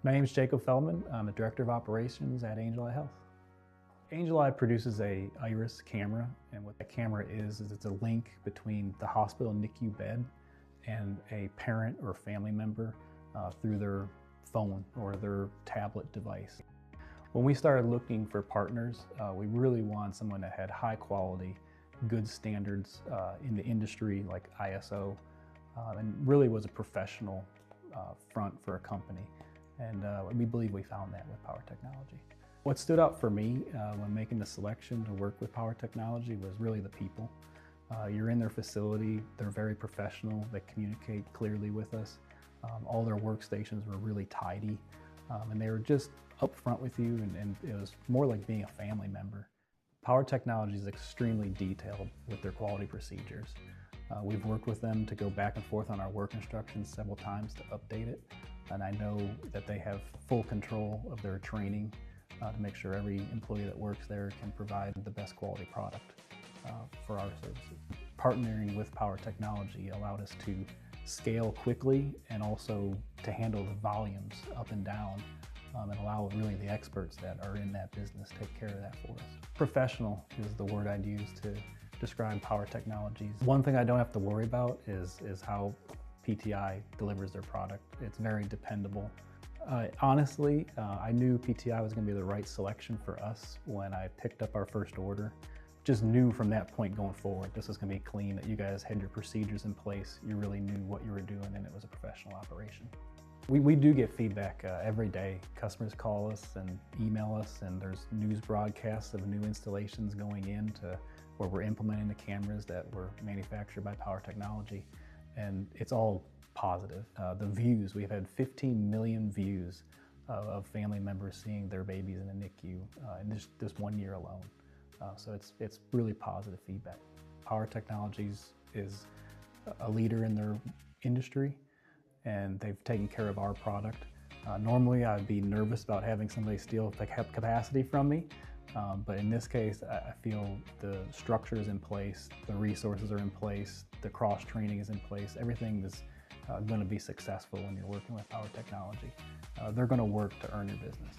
My name is Jacob Feldman. I'm the Director of Operations at AngelEye Health. AngelEye produces a IRIS camera, and what that camera is it's a link between the hospital NICU bed and a parent or family member through their phone or their tablet device. When we started looking for partners, we really wanted someone that had high quality, good standards in the industry like ISO, and really was a professional front for a company. And we believe we found that with Power Technology. What stood out for me when making the selection to work with Power Technology was really the people. You're in their facility, they're very professional, they communicate clearly with us. All their workstations were really tidy, and they were just upfront with you, and it was more like being a family member. Power Technology is extremely detailed with their quality procedures. We've worked with them to go back and forth on our work instructions several times to update it, and I know that they have full control of their training to make sure every employee that works there can provide the best quality product for our services. Partnering with Power Technology allowed us to scale quickly and also to handle the volumes up and down and allow really the experts that are in that business take care of that for us. Professional is the word I'd use to describe Power Technologies. One thing I don't have to worry about is how PTI delivers their product. It's very dependable. Honestly, I knew PTI was going to be the right selection for us when I picked up our first order. Just knew from that point going forward, this was going to be clean, that you guys had your procedures in place, you really knew what you were doing, and it was a professional operation. We do get feedback every day. Customers call us and email us, and there's news broadcasts of new installations going in to where we're implementing the cameras that were manufactured by Power Technology, and it's all positive. The views, we've had 15 million views of family members seeing their babies in the NICU in this 1 year alone. So it's really positive feedback. Power Technologies is a leader in their industry, and they've taken care of our product. Normally I'd be nervous about having somebody steal capacity from me, but in this case I feel the structure is in place, the resources are in place, the cross-training is in place, everything is going to be successful when you're working with Power Technology. They're going to work to earn your business.